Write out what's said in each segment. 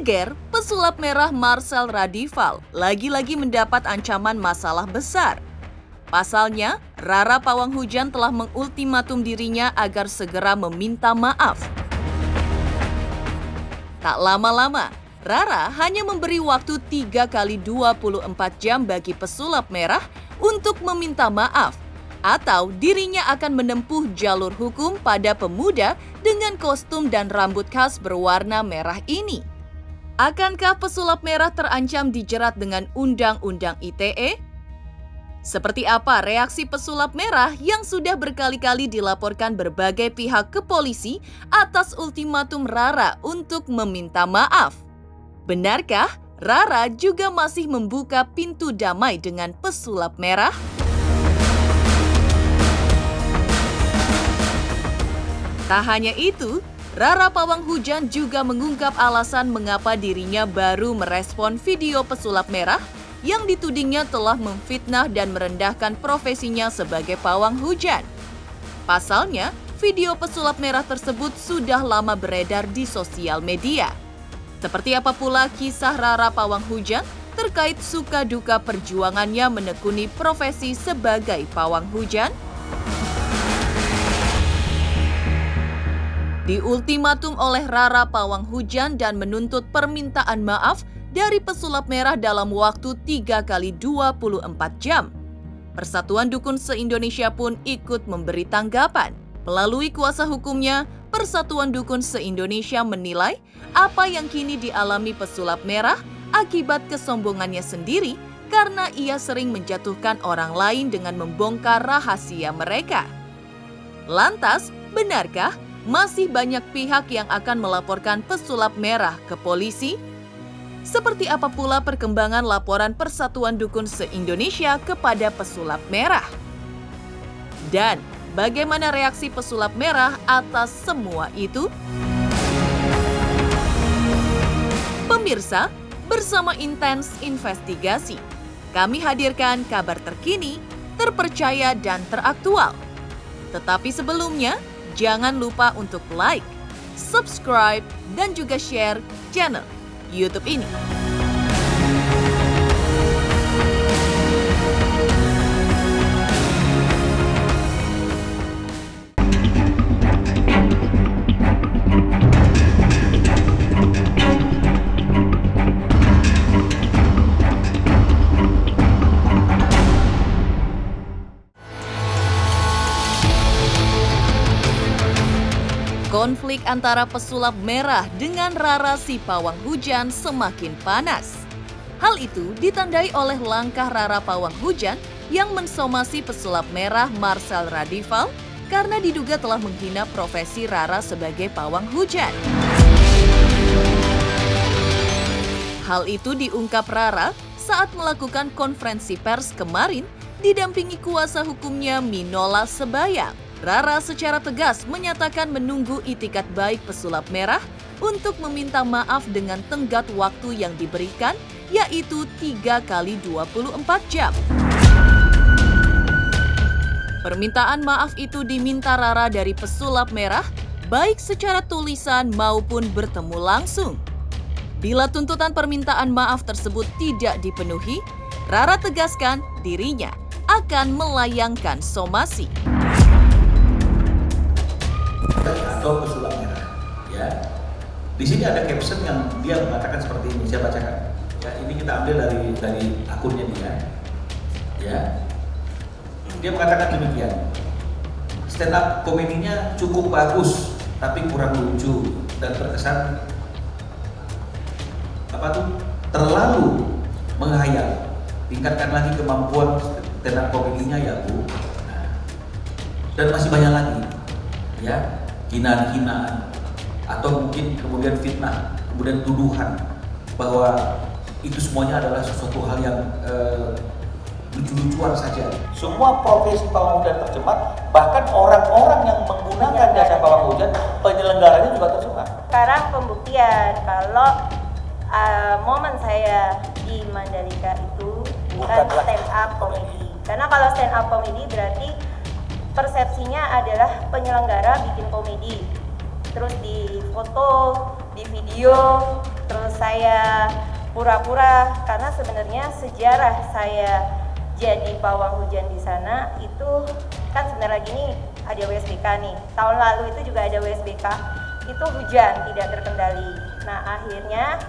Geger, pesulap merah Marcel Radival lagi-lagi mendapat ancaman masalah besar. Pasalnya, Rara Pawang Hujan telah mengultimatum dirinya agar segera meminta maaf. Tak lama-lama, Rara hanya memberi waktu 3 kali 24 jam bagi pesulap merah untuk meminta maaf, atau dirinya akan menempuh jalur hukum pada pemuda dengan kostum dan rambut khas berwarna merah ini. Akankah pesulap merah terancam dijerat dengan Undang-Undang ITE? Seperti apa reaksi pesulap merah yang sudah berkali-kali dilaporkan berbagai pihak ke polisi atas ultimatum Rara untuk meminta maaf? Benarkah Rara juga masih membuka pintu damai dengan pesulap merah? Tak hanya itu, Rara Pawang Hujan juga mengungkap alasan mengapa dirinya baru merespon video pesulap merah yang ditudingnya telah memfitnah dan merendahkan profesinya sebagai pawang hujan. Pasalnya, video pesulap merah tersebut sudah lama beredar di sosial media. Seperti apa pula kisah Rara Pawang Hujan terkait suka duka perjuangannya menekuni profesi sebagai pawang hujan? Diultimatum oleh Rara Pawang Hujan dan menuntut permintaan maaf dari pesulap merah dalam waktu 3 kali 24 jam. Persatuan Dukun se-Indonesia pun ikut memberi tanggapan. Melalui kuasa hukumnya, Persatuan Dukun se-Indonesia menilai apa yang kini dialami pesulap merah akibat kesombongannya sendiri karena ia sering menjatuhkan orang lain dengan membongkar rahasia mereka. Lantas, benarkah masih banyak pihak yang akan melaporkan pesulap merah ke polisi? Seperti apa pula perkembangan laporan Persatuan Dukun se-Indonesia kepada pesulap merah? Dan bagaimana reaksi pesulap merah atas semua itu? Pemirsa, bersama Intens Investigasi, kami hadirkan kabar terkini, terpercaya dan teraktual. Tetapi sebelumnya, jangan lupa untuk like, subscribe, dan juga share channel YouTube ini. Konflik antara pesulap merah dengan Rara si Pawang Hujan semakin panas. Hal itu ditandai oleh langkah Rara Pawang Hujan yang mensomasi pesulap merah Marcel Radival karena diduga telah menghina profesi Rara sebagai pawang hujan. Hal itu diungkap Rara saat melakukan konferensi pers kemarin didampingi kuasa hukumnya Minola Sebayang. Rara secara tegas menyatakan menunggu itikat baik pesulap merah untuk meminta maaf dengan tenggat waktu yang diberikan, yaitu 3 kali 24 jam. Permintaan maaf itu diminta Rara dari pesulap merah, baik secara tulisan maupun bertemu langsung. Bila tuntutan permintaan maaf tersebut tidak dipenuhi, Rara tegaskan dirinya akan melayangkan somasi. Atau pesulap merah, ya. Di sini ada caption yang dia mengatakan seperti ini, saya bacakan. Ya, ini kita ambil dari akunnya dia. Ya. Dia mengatakan demikian. Stand up komedinya cukup bagus, tapi kurang lucu dan terkesan terlalu menghayal. Tingkatkan lagi kemampuan stand up komedinya ya, Bu. Dan masih banyak lagi. Ya, hinaan-hinaan atau mungkin kemudian fitnah, kemudian tuduhan bahwa itu semuanya adalah sesuatu hal yang lucu-lucuan saja. Semua profesi pawang hujan tercemar, bahkan orang-orang yang menggunakan jasa pawang hujan, penyelenggaranya juga tercemar. Sekarang pembuktian kalau momen saya di Mandalika itu bukan stand up comedy. Karena kalau stand up comedy berarti persepsinya adalah penyelenggara bikin komedi, terus di foto, di video, Terus saya pura-pura karena sebenarnya sejarah saya jadi pawang hujan di sana itu kan sebenarnya gini, ada WSBK nih. Tahun lalu itu juga ada WSBK, itu hujan tidak terkendali. Nah, akhirnya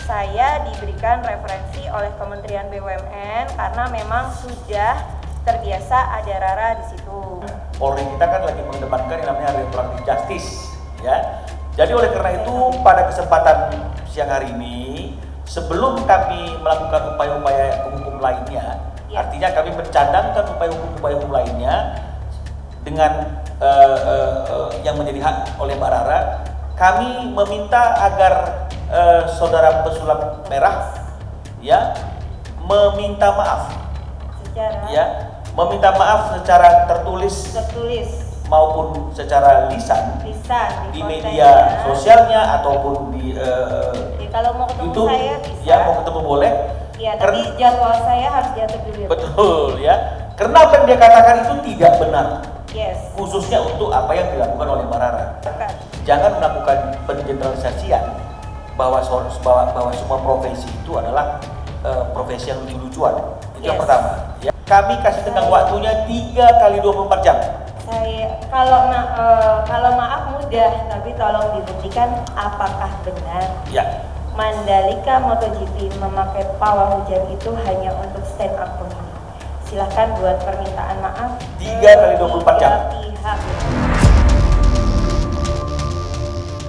saya diberikan referensi oleh Kementerian BUMN karena memang sudah terbiasa ada Rara di situ. Polri kita kan lagi mengedepankan yang namanya restoratif justice, ya. Jadi oleh karena itu pada kesempatan siang hari ini, sebelum kami melakukan upaya-upaya hukum lainnya, artinya kami mencadangkan upaya hukum lainnya dengan yang menjadi hak oleh Mbak Rara, kami meminta agar saudara pesulap merah ya meminta maaf, meminta maaf secara tertulis maupun secara lisan di media sosialnya ataupun di kalau mau ketemu YouTube, saya bisa. Ya mau ketemu boleh. Ya, tapi jadwal saya harus diatur dulu. Betul ya. Karena apa yang dia katakan itu tidak benar. Yes. Khususnya untuk apa yang dilakukan oleh Mbak Rara. Jangan melakukan pengeneralisasian bahwa semua profesi itu adalah profesi yang lucu-lucuan. Itu yang pertama. Ya. Kami kasih tenggang waktunya 3 kali 24 jam. Saya kalau maaf mudah, tapi tolong dibuktikan apakah benar. Ya. Mandalika MotoGP memakai pawang hujan itu hanya untuk stand up comedy. Silahkan buat permintaan maaf 3 kali 24 jam. Pihak.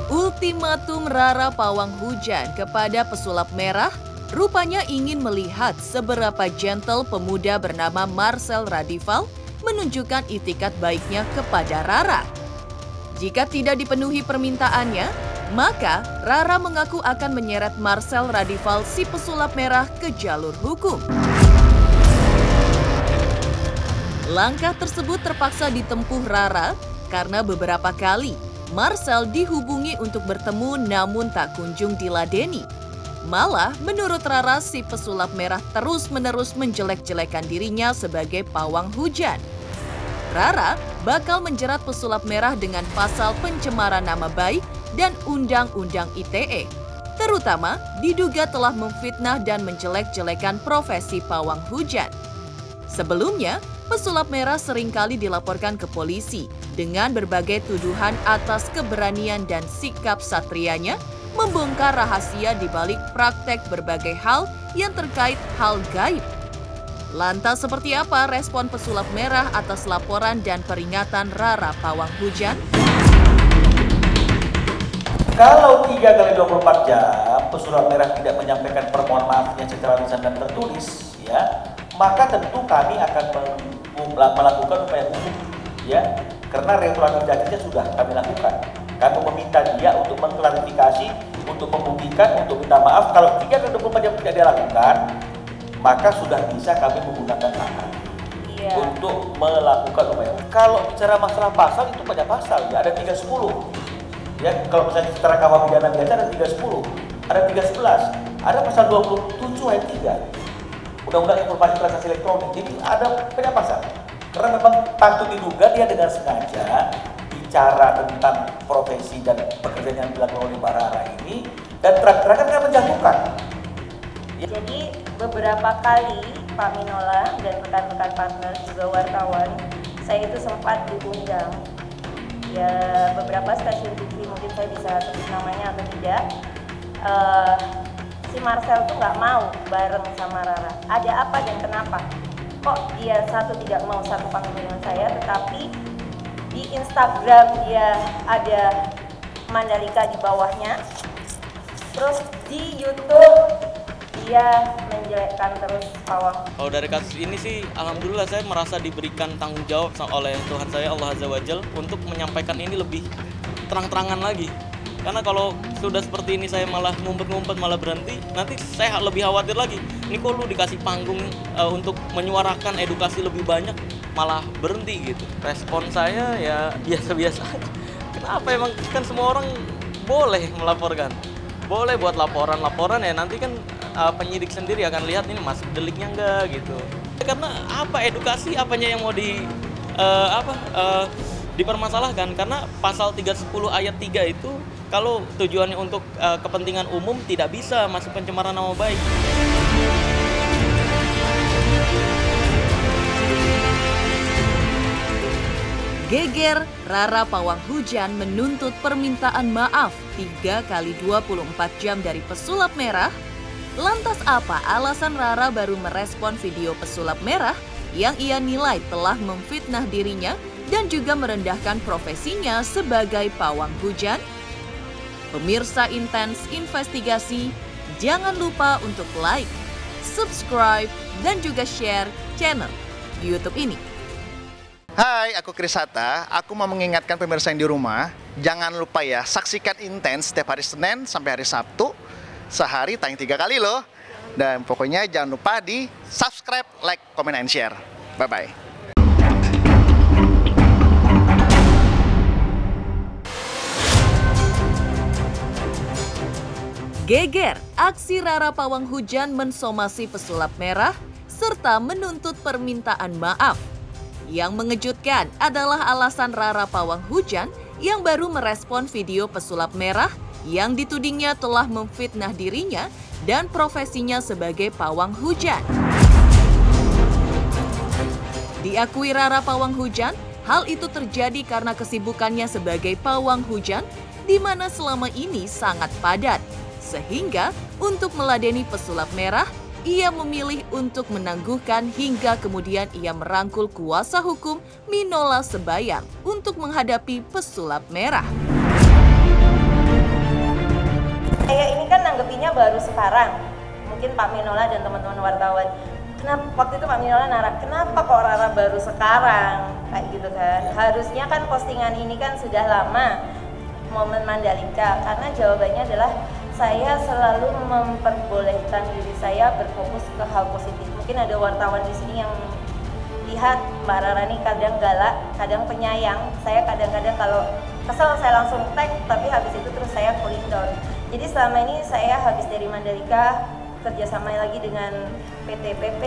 Ultimatum Rara Pawang Hujan kepada pesulap merah rupanya ingin melihat seberapa gentle pemuda bernama Marcel Radival menunjukkan itikat baiknya kepada Rara. Jika tidak dipenuhi permintaannya, maka Rara mengaku akan menyeret Marcel Radival si pesulap merah ke jalur hukum. Langkah tersebut terpaksa ditempuh Rara karena beberapa kali Marcel dihubungi untuk bertemu namun tak kunjung diladeni. Malah menurut Rara si pesulap merah terus-menerus menjelek-jelekan dirinya sebagai pawang hujan. Rara bakal menjerat pesulap merah dengan pasal pencemaran nama baik dan Undang-Undang ITE, terutama diduga telah memfitnah dan menjelek-jelekan profesi pawang hujan. Sebelumnya, pesulap merah seringkali dilaporkan ke polisi dengan berbagai tuduhan atas keberanian dan sikap satrianya membongkar rahasia di balik praktek berbagai hal yang terkait hal gaib. Lantas seperti apa respon pesulap merah atas laporan dan peringatan Rara Pawang Hujan? Kalau 3 kali 24 jam pesulap merah tidak menyampaikan permohonan maafnya secara lisan dan tertulis, ya, maka tentu kami akan melakukan upaya hukum, ya, karena restoratif justice sudah kami lakukan. Kami meminta dia untuk mengklarifikasi, untuk membuktikan, untuk minta maaf. Kalau 3 kali 24 jam tidak dia lakukan, maka sudah bisa kami menggunakan hak untuk melakukan upaya. Kalau bicara masalah pasal itu banyak pasal, ya ada 310. Ya, kalau misalnya secara kawah pidana biasa ada 310, ada 311, ada pasal 27 ayat 3 Undang-Undang Informasi Transaksi Elektronik. Jadi ada banyak pasal. Karena memang patut diduga dia dengan sengaja bicara tentang profesi dan pekerjaan yang dilakukan oleh Mbak Rara ini dan terang-terangan kan menjatuhkan. Jadi beberapa kali Pak Minola dan rekan-rekan partner juga wartawan, saya itu sempat diundang ya beberapa stasiun TV, mungkin saya bisa sebut namanya atau tidak. Si Marcel tuh nggak mau bareng sama Rara. Ada apa dan kenapa? Kok dia tidak mau satu panggung dengan saya, tetapi di Instagram dia ada Mandalika di bawahnya, terus di YouTube dia menjelekkan terus pawang. Kalau dari kasus ini sih, alhamdulillah saya merasa diberikan tanggung jawab oleh Tuhan saya Allah Azza wa Jalla untuk menyampaikan ini lebih terang-terangan lagi. Karena kalau sudah seperti ini saya malah ngumpet-ngumpet, malah berhenti, nanti saya lebih khawatir lagi. Ini kok lu dikasih panggung untuk menyuarakan edukasi lebih banyak, malah berhenti gitu. Respon saya ya biasa-biasa aja. Kenapa emang kan semua orang boleh melaporkan, boleh buat laporan ya, nanti kan penyidik sendiri akan lihat ini masuk deliknya enggak gitu. Karena apa edukasi apanya yang mau dipermasalahkan karena pasal 310 ayat 3 itu kalau tujuannya untuk kepentingan umum tidak bisa masuk pencemaran nama baik. Geger, Rara Pawang Hujan menuntut permintaan maaf 3 kali 24 jam dari pesulap merah. Lantas apa alasan Rara baru merespon video pesulap merah yang ia nilai telah memfitnah dirinya dan juga merendahkan profesinya sebagai pawang hujan? Pemirsa Intens Investigasi, jangan lupa untuk like, subscribe, dan juga share channel YouTube ini. Hai, aku Krisata. Aku mau mengingatkan pemirsa yang di rumah, jangan lupa ya, saksikan Intens setiap hari Senin sampai hari Sabtu. Sehari tayang 3 kali loh. Dan pokoknya jangan lupa di subscribe, like, comment, and share. Bye-bye. Geger, aksi Rara Pawang Hujan mensomasi pesulap merah serta menuntut permintaan maaf. Yang mengejutkan adalah alasan Rara Pawang Hujan yang baru merespon video pesulap merah yang ditudingnya telah memfitnah dirinya dan profesinya sebagai pawang hujan. Diakui Rara Pawang Hujan, hal itu terjadi karena kesibukannya sebagai pawang hujan di mana selama ini sangat padat. Sehingga untuk meladeni pesulap merah, ia memilih untuk menangguhkan hingga kemudian ia merangkul kuasa hukum Minola Sebayang untuk menghadapi pesulap merah. Saya ini kan nanggepinnya baru sekarang. Mungkin Pak Minola dan teman-teman wartawan. Kenapa waktu itu Pak Minola narak, kenapa kok Rara baru sekarang? Kayak gitu kan. Harusnya kan postingan ini kan sudah lama, momen Mandalika. Karena jawabannya adalah saya selalu memperbolehkan diri saya berfokus ke hal positif. Mungkin ada wartawan di sini yang lihat Mbak Rara ini kadang galak, kadang penyayang. Saya kadang-kadang kalau kesel saya langsung tag, tapi habis itu terus saya cooling down. Jadi selama ini saya habis dari Mandalika, kerjasama lagi dengan PT PP,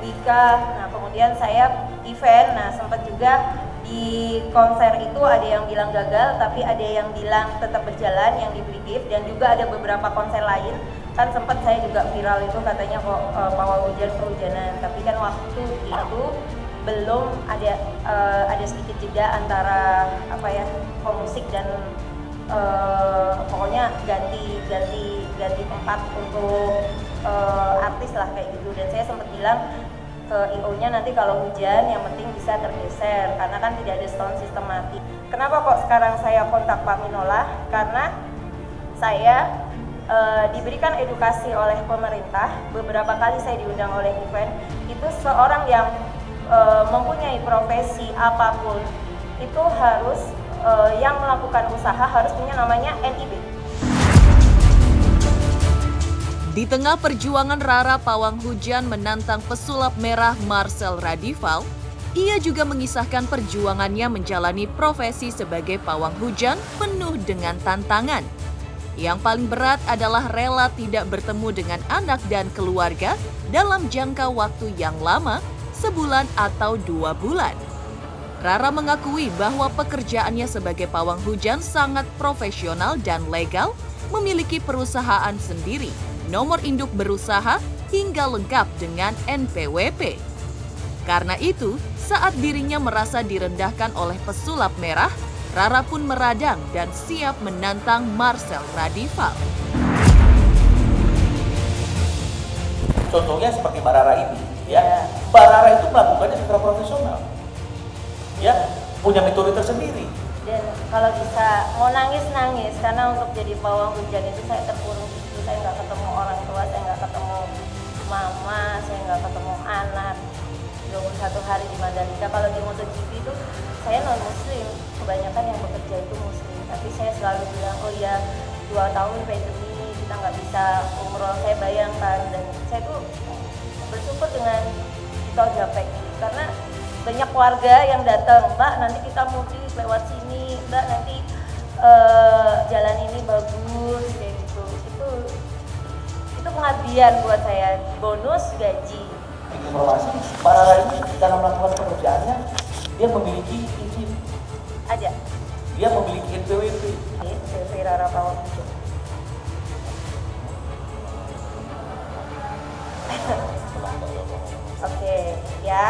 Wika. Nah kemudian saya event, nah sempat juga di konser itu ada yang bilang gagal, tapi ada yang bilang tetap berjalan, yang diberi gift, dan juga ada beberapa konser lain. Kan sempat saya juga viral itu katanya kok pawang hujan kehujanan, tapi kan waktu itu belum ada sedikit jeda antara pemusik dan pokoknya ganti tempat untuk artis lah kayak gitu. Dan saya sempat bilang ke IO-nya nanti kalau hujan yang penting bisa tergeser karena kan tidak ada sound sistematik. Kenapa kok sekarang saya kontak Pak Minola? Karena saya diberikan edukasi oleh pemerintah, beberapa kali saya diundang oleh event, itu seorang yang mempunyai profesi apapun itu harus yang melakukan usaha harus punya namanya NIB. Di tengah perjuangan Rara Pawang Hujan menantang pesulap merah Marcel Radival, ia juga mengisahkan perjuangannya menjalani profesi sebagai pawang hujan penuh dengan tantangan. Yang paling berat adalah rela tidak bertemu dengan anak dan keluarga dalam jangka waktu yang lama, sebulan atau 2 bulan. Rara mengakui bahwa pekerjaannya sebagai pawang hujan sangat profesional dan legal, memiliki perusahaan sendiri, nomor induk berusaha, hingga lengkap dengan NPWP. Karena itu, saat dirinya merasa direndahkan oleh pesulap merah, Rara pun meradang dan siap menantang Marcel Radival. Contohnya seperti Mbak Rara ini, ya. Mbak Rara itu melakukannya secara profesional, ya, punya metode tersendiri. Dan kalau bisa mau nangis karena untuk jadi pawang hujan itu saya terkurung. Saya nggak ketemu orang tua, saya nggak ketemu mama, saya nggak ketemu anak. 21 hari di Mandalika. Kalau di MotoGP itu saya non muslim, kebanyakan yang bekerja itu muslim. Tapi saya selalu bilang, oh ya 2 tahun pandemi kita nggak bisa umroh. Saya bayangkan dan saya tuh bersyukur dengan Tol Japek karena banyak warga yang datang, Mbak nanti kita mudik lewat sini, Mbak nanti jalan ini bagus kayak gitu. Itu pengabdian buat saya, bonus gaji. Informasi, Mbak Rara ini dalam melakukan pekerjaannya dia memiliki izin. Ada dia memiliki NPWP. CV Rara Pawang Hujan. Oke, ya.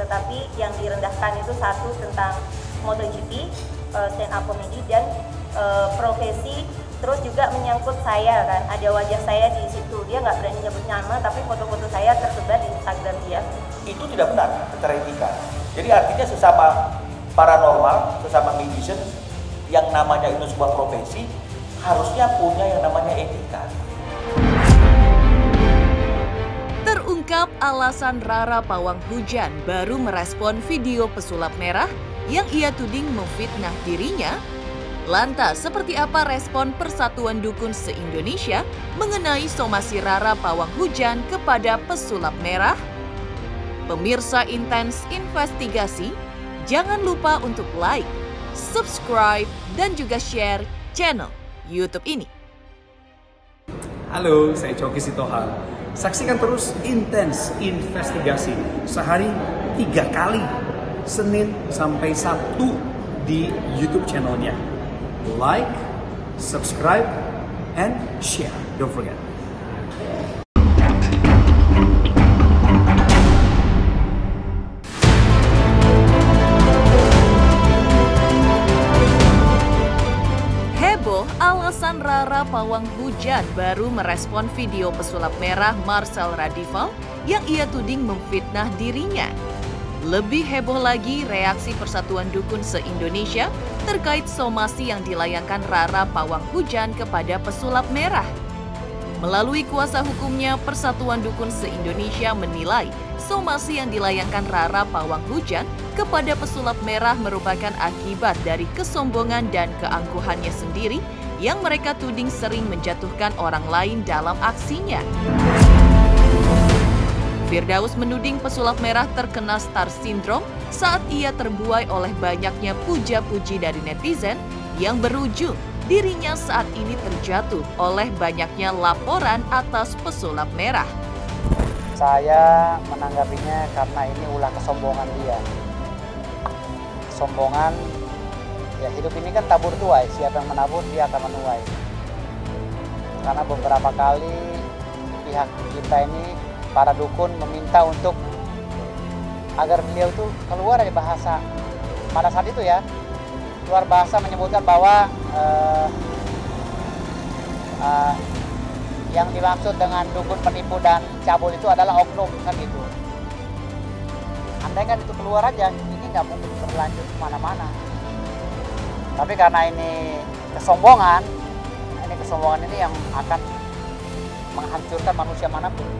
Tetapi yang direndahkan itu satu tentang MotoGP, stand up comedy dan profesi, terus juga menyangkut saya kan, ada wajah saya di situ. Dia nggak berani nyebut nama, tapi foto-foto saya tersebar di Instagram dia. Itu tidak benar secara etika. Jadi artinya sesama paranormal, sesama magician, yang namanya itu sebuah profesi, harusnya punya yang namanya etika. Terungkap alasan Rara Pawang Hujan baru merespon video pesulap merah yang ia tuding memfitnah dirinya. Lantas, seperti apa respon Persatuan Dukun se-Indonesia mengenai somasi Rara Pawang Hujan kepada pesulap merah? Pemirsa Intens Investigasi, jangan lupa untuk like, subscribe, dan juga share channel YouTube ini. Halo, saya Coki Sitohang. Saksikan terus Intens Investigasi sehari 3 kali, Senin sampai Sabtu di YouTube channelnya. Like, subscribe, and share. Don't forget. Heboh alasan Rara Pawang Hujan baru merespon video pesulap merah Marcel Radival yang ia tuding memfitnah dirinya. Lebih heboh lagi reaksi Persatuan Dukun se-Indonesia terkait somasi yang dilayangkan Rara Pawang Hujan kepada pesulap merah. Melalui kuasa hukumnya, Persatuan Dukun se-Indonesia menilai somasi yang dilayangkan Rara Pawang Hujan kepada pesulap merah merupakan akibat dari kesombongan dan keangkuhannya sendiri yang mereka tuding sering menjatuhkan orang lain dalam aksinya. Firdaus menuding pesulap merah terkena star syndrome saat ia terbuai oleh banyaknya puja-puji dari netizen yang berujung dirinya saat ini terjatuh oleh banyaknya laporan atas pesulap merah. Saya menanggapinya karena ini ulah kesombongan dia. Kesombongan, ya hidup ini kan tabur tuai, siapa yang menabur dia akan menuai. Karena beberapa kali pihak kita ini, para dukun meminta untuk agar beliau itu keluar dari bahasa. Pada saat itu ya, keluar bahasa menyebutkan bahwa yang dimaksud dengan dukun penipu dan cabul itu adalah oknum, kan gitu. Andai kan itu keluar aja, ini nggak mungkin berlanjut kemana-mana. Tapi karena ini kesombongan ini yang akan menghancurkan manusia manapun.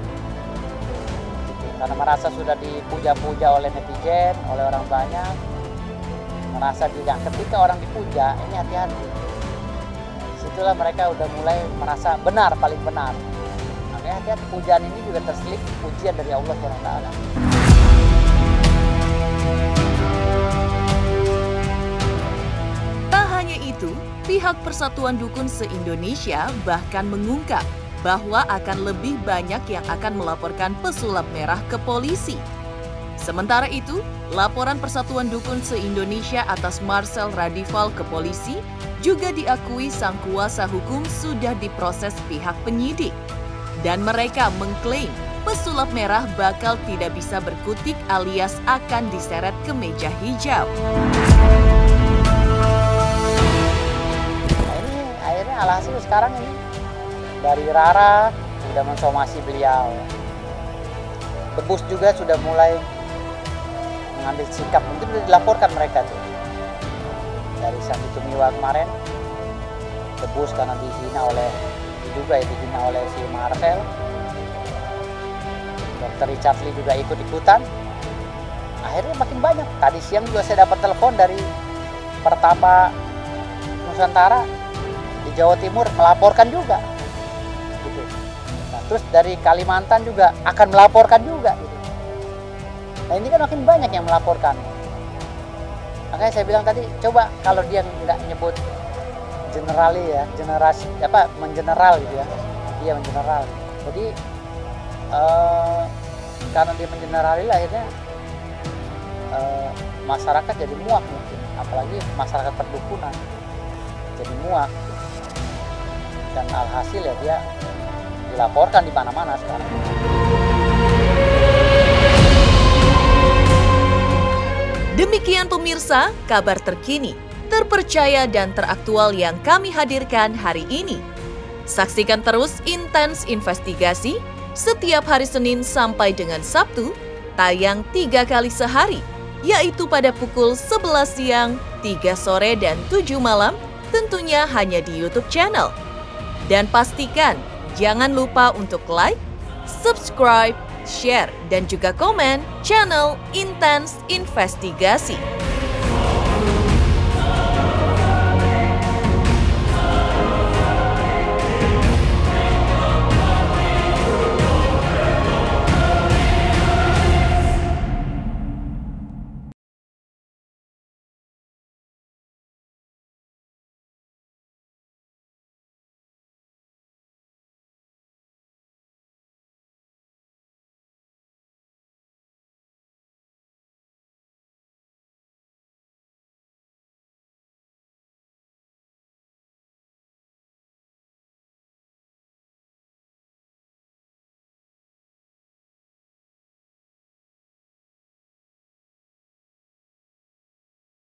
Karena merasa sudah dipuja-puja oleh netizen, oleh orang banyak, merasa tidak. Ketika orang dipuja, ini hati-hati. Disitulah mereka udah mulai merasa benar, paling benar. Makanya hati-hati, pujaan ini juga terselip pujian dari Allah SWT. Tak hanya itu, pihak Persatuan Dukun se-Indonesia bahkan mengungkap bahwa akan lebih banyak yang akan melaporkan pesulap merah ke polisi. Sementara itu, laporan Persatuan Dukun se-Indonesia atas Marcel Radival ke polisi juga diakui sang kuasa hukum sudah diproses pihak penyidik. Dan mereka mengklaim pesulap merah bakal tidak bisa berkutik alias akan diseret ke meja hijau. Akhirnya alhasil sekarang ini dari Rara sudah mensomasi beliau. Debus juga sudah mulai mengambil sikap, mungkin sudah dilaporkan mereka tuh. Dari Sandi Tumiwa kemarin, Debus karena dihina oleh si Marcel. Dr. Richard Lee juga ikut-ikutan. Akhirnya makin banyak. Tadi siang juga saya dapat telepon dari Pertapa Nusantara di Jawa Timur melaporkan juga. Gitu. Nah, terus dari Kalimantan juga akan melaporkan juga. Gitu. Nah ini kan makin banyak yang melaporkan. Makanya saya bilang tadi, coba kalau dia nggak nyebut generali ya, mengeneral gitu ya, dia mengeneral. Jadi karena dia mengenerali akhirnya masyarakat jadi muak mungkin. apalagi masyarakat perdukunan jadi muak, dan alhasil ya dia dilaporkan di mana-mana sekarang. Demikian pemirsa, kabar terkini, terpercaya dan teraktual yang kami hadirkan hari ini. Saksikan terus Intens Investigasi setiap hari Senin sampai dengan Sabtu, tayang 3 kali sehari, yaitu pada pukul 11 siang, 3 sore, dan 7 malam, tentunya hanya di YouTube channel. Dan pastikan jangan lupa untuk like, subscribe, share, dan juga komen channel Intens Investigasi.